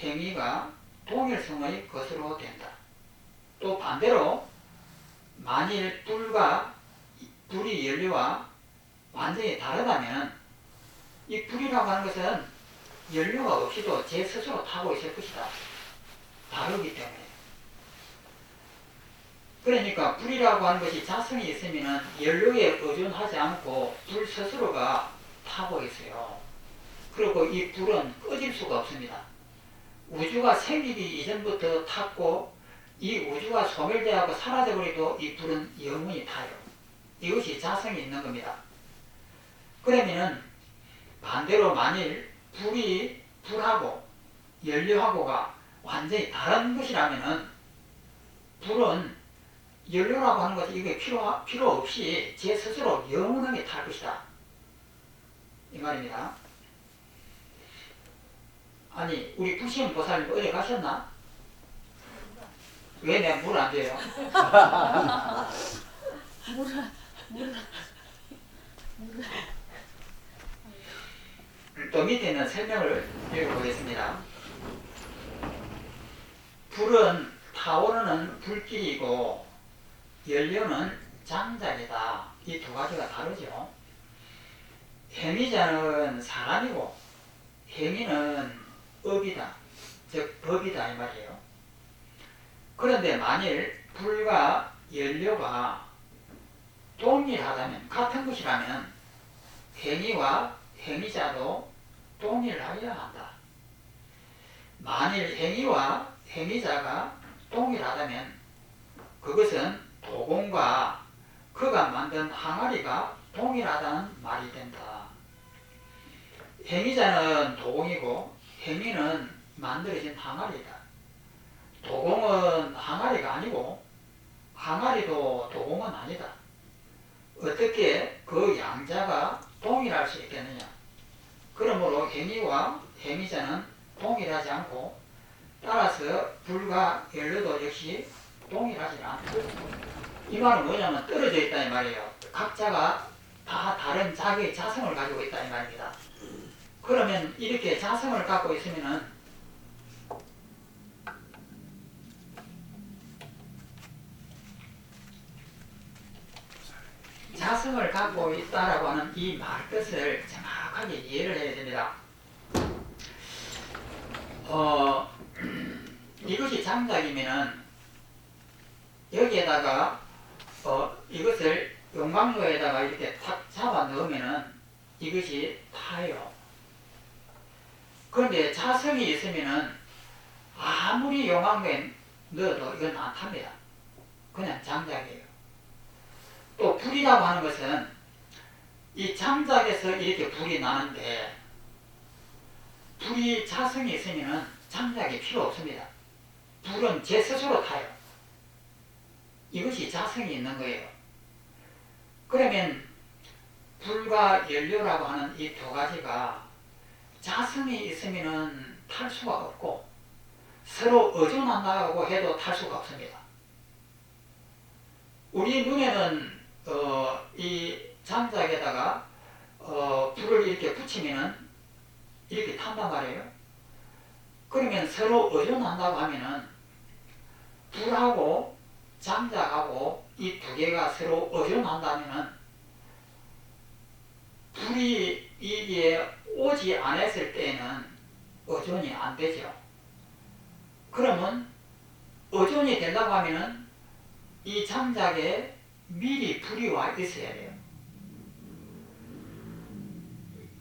행위가 동일성의 것으로 된다. 또 반대로 만일 불이 연료와 완전히 다르다면 이 불이라고 하는 것은 연료가 없이도 제 스스로 타고 있을 것이다. 다르기 때문에. 그러니까 불이라고 하는 것이 자성이 있으면 연료에 의존하지 않고 불 스스로가 타고 있어요. 그리고 이 불은 꺼질 수가 없습니다. 우주가 생기기 이전부터 탔고 이 우주가 소멸되고 사라져버려도 이 불은 영원히 타요. 이것이 자성이 있는 겁니다. 그러면은 반대로 만일 불하고 연료하고가 완전히 다른 것이라면은 불은 연료라고 하는 것이 이게 필요 없이 제 스스로 영원하게 탈 것이다. 이 말입니다. 아니, 우리 부시험 보살님 어디 가셨나? 왜 내가 물 안 줘요? 또 밑에 있는 설명을 읽어보겠습니다. 불은 타오르는 불길이고 연료는 장작이다. 이 두 가지가 다르죠. 행위자는 사람이고 행위는 업이다. 즉 법이다 이 말이에요. 그런데 만일 불과 연료가 동일하다면, 같은 것이라면 행위와 행위자도 동일하여야 한다. 만일 행위와 행위자가 동일하다면 그것은 도공과 그가 만든 항아리가 동일하다는 말이 된다. 행위자는 도공이고 행위는 만들어진 항아리다. 도공은 항아리가 아니고 항아리도 도공은 아니다. 어떻게 그 양자가 동일할 수 있겠느냐? 그러므로 행위와 행위자는 동일하지 않고 따라서 불과 연료도 역시 동일하지 않다. 이 말은 뭐냐면 떨어져 있다 이 말이에요. 각자가 다 다른 자기의 자성을 가지고 있다 이 말입니다. 그러면 이렇게 자성을 갖고 있으면은 자성을 갖고 있다라고 하는 이 말뜻을 정확하게 이해를 해야 됩니다. 이것이 장작이면은 여기에다가 이것을 용광로에다가 이렇게 탁 잡아 넣으면은 이것이 타요. 그런데 자성이 있으면은 아무리 용광로에 넣어도 이건 안 탑니다. 그냥 장작이에요. 또 불이라고 하는 것은 이 장작에서 이렇게 불이 나는데 불이 자성이 있으면 장작이 필요 없습니다. 불은 제 스스로 타요. 이것이 자성이 있는 거예요. 그러면 불과 연료라고 하는 이 두 가지가 자성이 있으면 탈 수가 없고 서로 의존한다고 해도 탈 수가 없습니다. 우리 눈에는 이 장작에다가 불을 이렇게 붙이면은 이렇게 탄단 말이에요. 그러면 서로 의존한다고 하면은 불하고 장작하고 이 두 개가 서로 의존한다면은 불이 이게 오지 않았을 때에는 의존이 안 되죠. 그러면 의존이 되려고 하면은 이 장작에 미리 불이 와 있어야 돼요.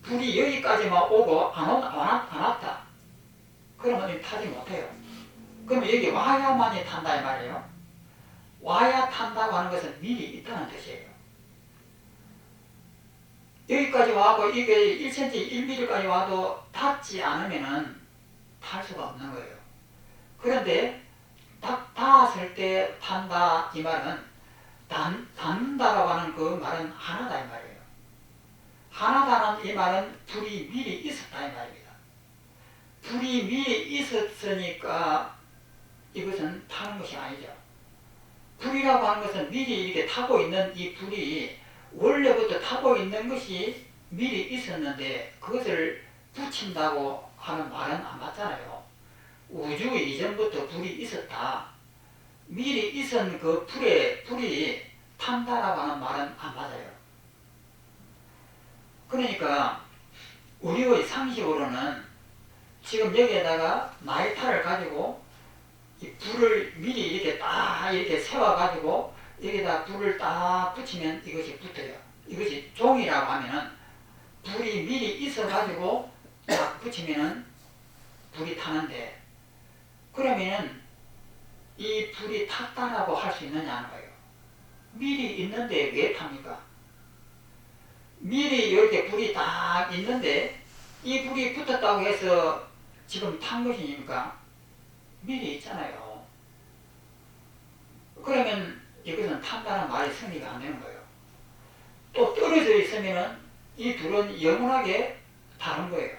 불이 여기까지만 오고 안 왔다. 그러면 타지 못해요. 그러면 여기 와야만이 탄다 이 말이에요. 와야 탄다고 하는 것은 미리 있다는 뜻이에요. 여기까지 와고 이게 1cm, 1mm까지 와도 닿지 않으면은 탈 수가 없는 거예요. 그런데 딱 닿았을 때 탄다 이 말은 닿는다라고 하는 그 말은 하나다 이 말이에요. 하나다는 이 말은 불이 미리 있었다 이 말입니다. 불이 미리 있었으니까 이것은 타는 것이 아니죠. 불이라고 하는 것은 미리 이렇게 타고 있는 이 불이 원래부터 타고 있는 것이 미리 있었는데 그것을 붙인다고 하는 말은 안 맞잖아요. 불이 있었다. 미리 있은 그 불이 탄다라고 하는 말은 안 맞아요. 그러니까 우리의 상식으로는 지금 여기에다가 나이타를 가지고 이 불을 미리 이렇게 딱 이렇게 세워가지고 여기다 불을 딱 붙이면 이것이 붙어요. 이것이 종이라고 하면은 불이 미리 있어가지고 딱 붙이면은 불이 타는데, 그러면은 이 불이 탔다라고 할 수 있느냐는 거예요. 미리 있는데 왜 탑니까? 미리 이렇게 불이 딱 있는데 이 불이 붙었다고 해서 지금 탄 것이니까 미리 있잖아요. 그러면 이것은 탄다는 말이 성립이 안 되는 거예요. 또 떨어져 있으면은 이 둘은 영원하게 다른 거예요.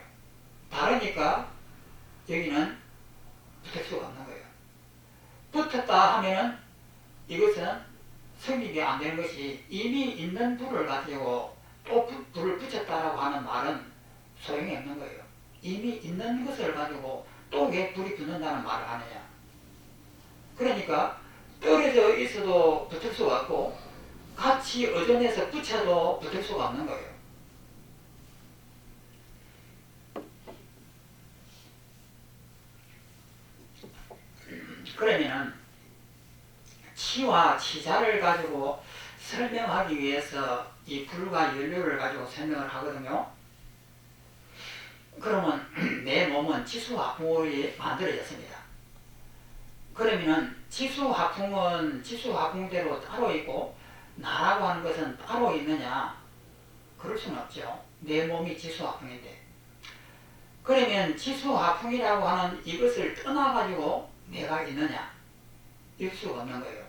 다르니까 여기는 붙을 수가 없는 거예요. 붙었다 하면은 이것은 성립이 안 되는 것이, 이미 있는 불을 가지고 또 불을 붙였다라고 하는 말은 소용이 없는 거예요. 이미 있는 것을 가지고 또 왜 불이 붙는다는 말을 하느냐. 그러니까 떨어져 있어도 붙을 수가 없고 같이 의존해서 붙여도 붙을 수가 없는 거예요. 그러면은 치와 치자를 가지고 설명하기 위해서 이 불과 연료를 가지고 설명을 하거든요. 그러면 내 몸은 지수화풍으로 만들어졌습니다. 그러면은 지수화풍은 지수화풍대로 따로 있고 나라고 하는 것은 따로 있느냐? 그럴 수는 없죠. 내 몸이 지수화풍인데. 그러면 지수화풍이라고 하는 이것을 떠나가지고 내가 있느냐? 일 수가 없는 거예요.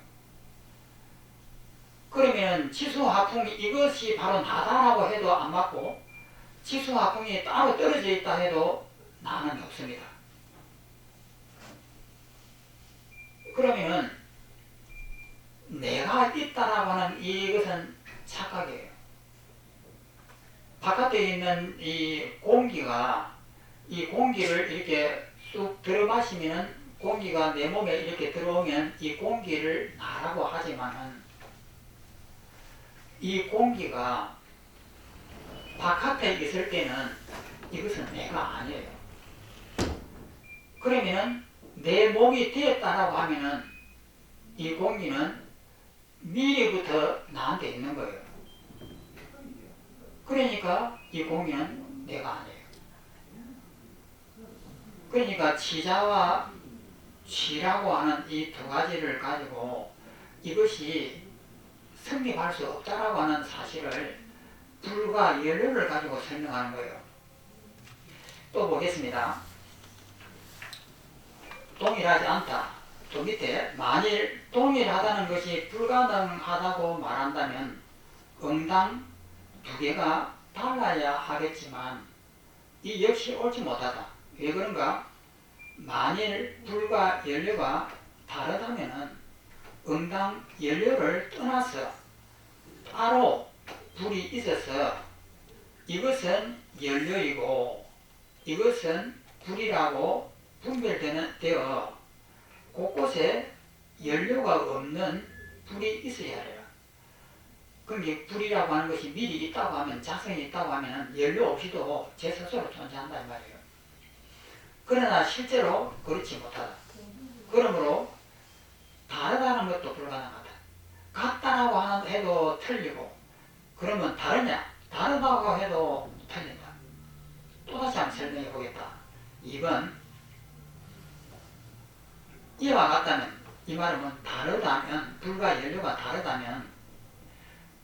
그러면 지수화풍 이것이 바로 나다라고 해도 안 맞고 지수화풍이 따로 떨어져 있다 해도 나는 없습니다. 그러면은 내가 있다라고 하는 이것은 착각이에요. 바깥에 있는 이 공기가, 이 공기를 이렇게 쑥 들어 마시면은 공기가 내 몸에 이렇게 들어오면 이 공기를 나라고 하지만은 이 공기가 바깥에 있을 때는 이것은 내가 아니에요. 그러면은 내 몸이 되었다라고 하면은 이 공기는 미리부터 나한테 있는 거예요. 그러니까 이 공기는 내가 아니에요. 그러니까 치자와 취라고 하는 이 두 가지를 가지고 이것이 성립할 수 없다라고 하는 사실을 불과 연료를 가지고 설명하는 거예요. 또 보겠습니다. 동일하지 않다. 또 밑에 만일 동일하다는 것이 불가능하다고 말한다면 응당 두 개가 달라야 하겠지만 이 역시 옳지 못하다. 왜 그런가? 만일 불과 연료가 다르다면 응당 연료를 떠나서 따로 불이 있어서 이것은 연료이고 이것은 불이라고 분별되어 곳곳에 연료가 없는 불이 있어야 해요. 그럼 불이라고 하는 것이 미리 있다고 하면, 자성이 있다고 하면 연료 없이도 제 스스로 존재한단 말이에요. 그러나 실제로 그렇지 못하다. 그러므로 다르다는 것도 불가능하다. 같다라고 해도 틀리고, 그러면 다르냐? 다르다고 해도 틀린다. 또다시 한번 설명해 보겠다. 2번, 이와 같다면, 이 말은 다르다면, 불과 연료가 다르다면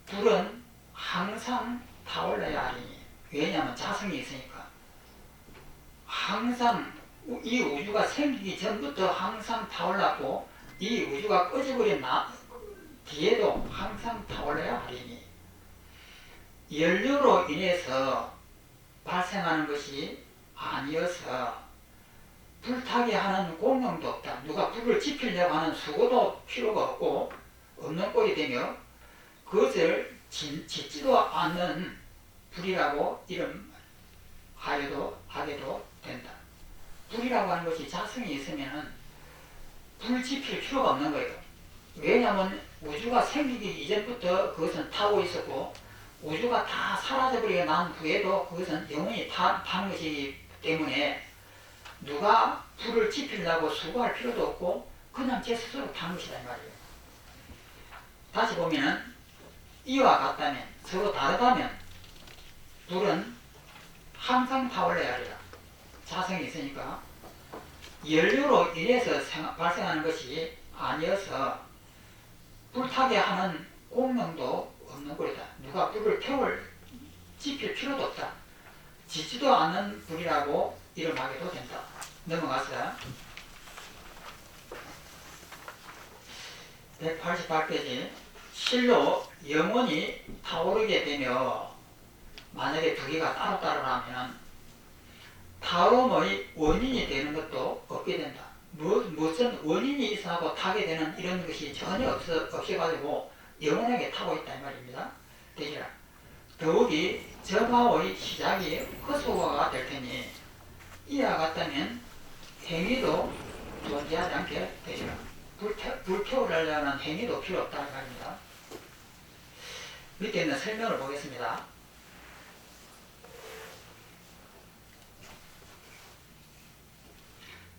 불은 항상 타올라야 하리니. 왜냐하면 자성이 있으니까. 항상 이 우주가 생기기 전부터 항상 타올랐고 이 우주가 꺼져버린 뒤에도 항상 타올라야 하리니, 연료로 인해서 발생하는 것이 아니어서 불타게 하는 공용도 없다. 누가 불을 지피려고 하는 수고도 필요가 없고 없는 꼴이 되며 그것을 짓지도 않는 불이라고 이름하여도 하게도 된다. 불이라고 하는 것이 자성이 있으면 불 지필 필요가 없는 거예요. 왜냐하면 우주가 생기기 이전부터 그것은 타고 있었고 우주가 다 사라져버리고 난 후에도 그것은 영원히 타는 것이기 때문에 누가 불을 지피려고 수고할 필요도 없고 그냥 제 스스로 타는 것이다 이 말이에요. 다시 보면은 이와 같다면 서로 다르다면 불은 항상 타올라야 하리라. 자성이 있으니까 연료로 인해서 발생하는 것이 아니어서 불타게 하는 공명도 없는 꼴이다. 누가 불을 지필 필요도 없다. 지지도 않는 불이라고 이름하게도 된다. 넘어가서 188페이지. 실로 영원히 타오르게 되며 만약에 두 개가 따로따로라면 타오름의 원인이 되는 것도 없게 된다. 무슨 원인이 있어하고 타게 되는 이런 것이 전혀 없어가지고 영원하게 타고 있다 이 말입니다. 되시라. 더욱이 점화의 시작이 허소가 될 테니 이와 같다면 행위도 존재하지 않게 되시라. 불태우려는 행위도 필요 없다 이 말입니다. 밑에 있는 설명을 보겠습니다.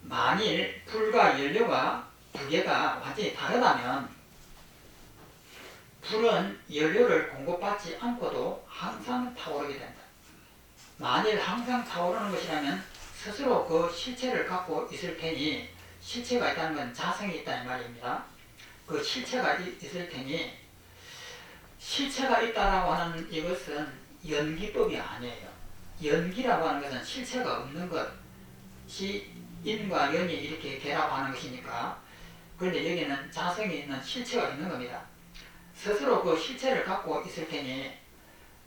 만일 불과 연료가 두 개가 완전히 다르다면 불은 연료를 공급받지 않고도 항상 타오르게 된다. 만일 항상 타오르는 것이라면 스스로 그 실체를 갖고 있을 테니 실체가 있다는 건 자성이 있다는 말입니다. 그 실체가 있을 테니 실체가 있다라고 하는 이것은 연기법이 아니에요. 연기라고 하는 것은 실체가 없는 것이 인과 연이 이렇게 결합하는 것이니까. 그런데 여기는 자성이 있는 실체가 있는 겁니다. 스스로 그 실체를 갖고 있을 테니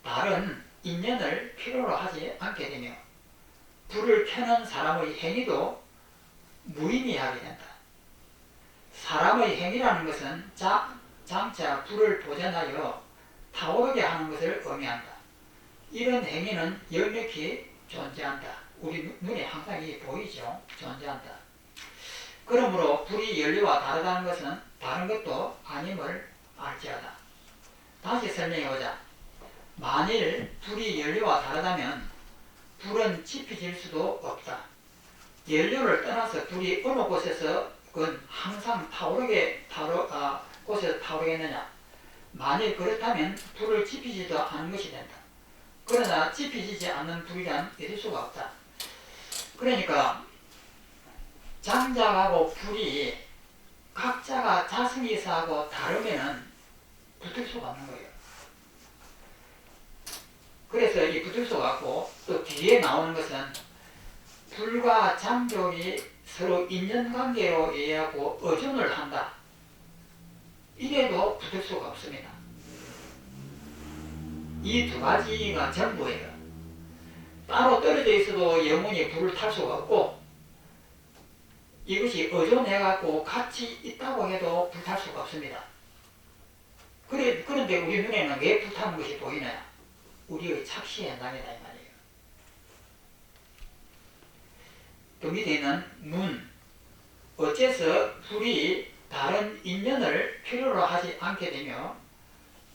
다른 인연을 필요로 하지 않게 되며 불을 켜는 사람의 행위도 무의미하게 된다. 사람의 행위라는 것은 장차 불을 보존하여 타오르게 하는 것을 의미한다. 이런 행위는 역력히 존재한다. 우리 눈에 항상 이게 보이죠? 존재한다. 그러므로 불이 연료와 다르다는 것은 다른 것도 아님을 알지어다. 다시 설명해보자. 만일 불이 연료와 다르다면 불은 지피질 수도 없다. 연료를 떠나서 불이 어느 곳에서 그건 항상 곳에서 타오르겠느냐? 만일 그렇다면 불을 지피지도 않은 것이 된다. 그러나 지피지지 않는 불이란 있을 수가 없다. 그러니까 장작하고 불이 각자가 자성이 있어하고 다르면은 붙을 수가 없는 거예요. 그래서 이 붙을 수가 없고 또 뒤에 나오는 것은 불과 장족이 서로 인연관계로 이해하고 의존을 한다. 이래도 붙을 수가 없습니다. 이 두 가지가 전부예요. 따로 떨어져 있어도 영원히 불을 탈 수가 없고 이것이 의존해갖고 같이 있다고 해도 불탈 수가 없습니다. 그런데 우리 눈에는 왜 불타는 것이 보이나요? 우리의 착시의 현상이다 이 말이에요. 또 밑에 있는 문. 어째서 불이 다른 인연을 필요로 하지 않게 되며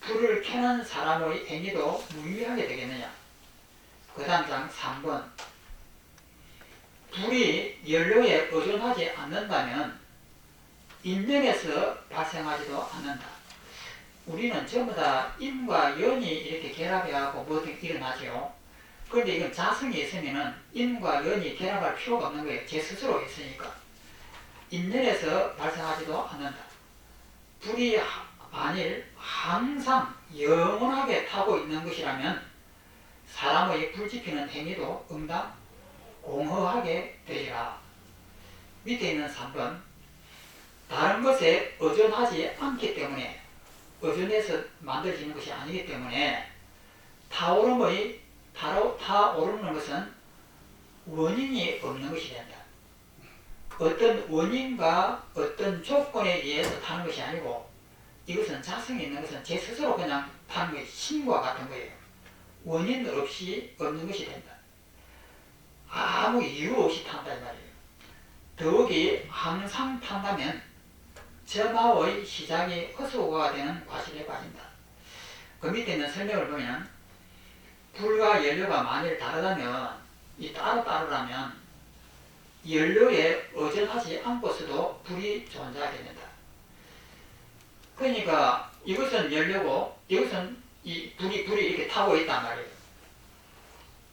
불을 켜는 사람의 행위도 무의미하게 되겠느냐? 그 다음 장 3번. 불이 연료에 의존하지 않는다면 인연에서 발생하지도 않는다. 우리는 전부 다 인과 연이 이렇게 결합해갖고 뭐든 일어나죠. 그런데 이건 자성이 있으면은 인과 연이 결합할 필요가 없는 거예요. 제 스스로 있으니까. 인연에서 발생하지도 않는다. 불이 만일 항상 영원하게 타고 있는 것이라면 사람의 불 지피는 행위도 응당 공허하게 되리라. 밑에 있는 3번. 다른 것에 의존하지 않기 때문에 의존해서 만들어지는 것이 아니기 때문에 타오르는 것은 원인이 없는 것이 된다. 어떤 원인과 어떤 조건에 의해서 타는 것이 아니고 이것은 자성이 있는 것은 제 스스로 그냥 타는 것이 신과 같은 거예요. 원인 없이 없는 것이 된다. 아무 이유 없이 탄다 이 말이에요. 더욱이 항상 탄다면 점화의 시작이 허수고가 되는 과실에 빠진다. 그 밑에 있는 설명을 보면 불과 연료가 만일 다르다면 이 따로따로라면 연료에 의존하지 않고서도 불이 존재하게 된다. 그러니까 이것은 연료고 이것은 이 불이 이렇게 타고 있단 말이에요.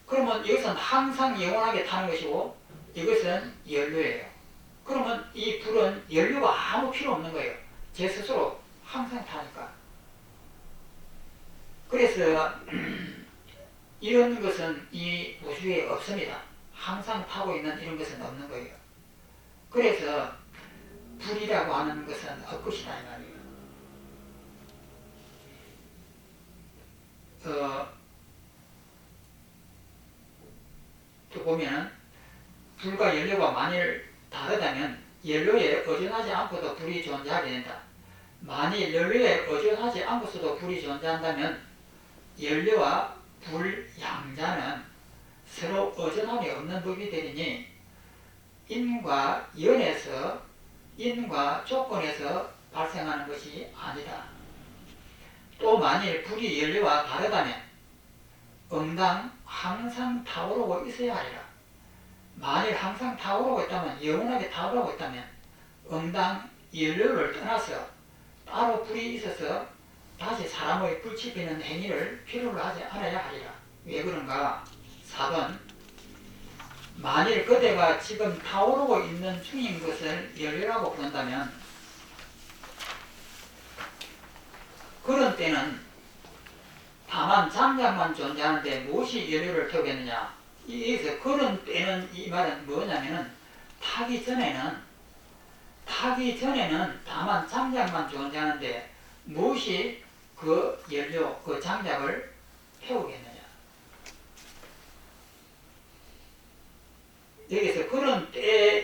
그러면 이것은 항상 영원하게 타는 것이고 이것은 연료예요. 그러면 이 불은 연료가 아무 필요 없는 거예요. 제 스스로 항상 타니까. 그래서 이런 것은 이 우주에 없습니다. 항상 타고 있는 이런 것은 없는 거예요. 그래서 불이라고 하는 것은 없것이다 이 말이에요. 또 보면 불과 연료가 만일 다르다면 연료에 의존하지 않고도 불이 존재하게 된다. 만일 연료에 의존하지 않고서도 불이 존재한다면 연료와 불 양자는 서로 의존함이 없는 법이 되리니 인과 연에서 인과 조건에서 발생하는 것이 아니다. 또 만일 불이 연료와 다르다면 응당 항상 타오르고 있어야 하리라. 만일 항상 타오르고 있다면 영원하게 타오르고 있다면 응당 연료를 떠나서 따로 불이 있어서 다시 사람의 불치피는 행위를 필요로 하지 않아야 하리라. 왜 그런가? 4번 만일 그대가 지금 타오르고 있는 중인 것을 연료라고 부른다면 그런 때는 다만 장작만 존재하는데 무엇이 연료를 태우겠느냐? 여기서 그런 때는 이 말은 뭐냐면은 타기 전에는 다만 장작만 존재하는데 무엇이 그 연료, 그 장작을 태우겠느냐? 여기서 그런 때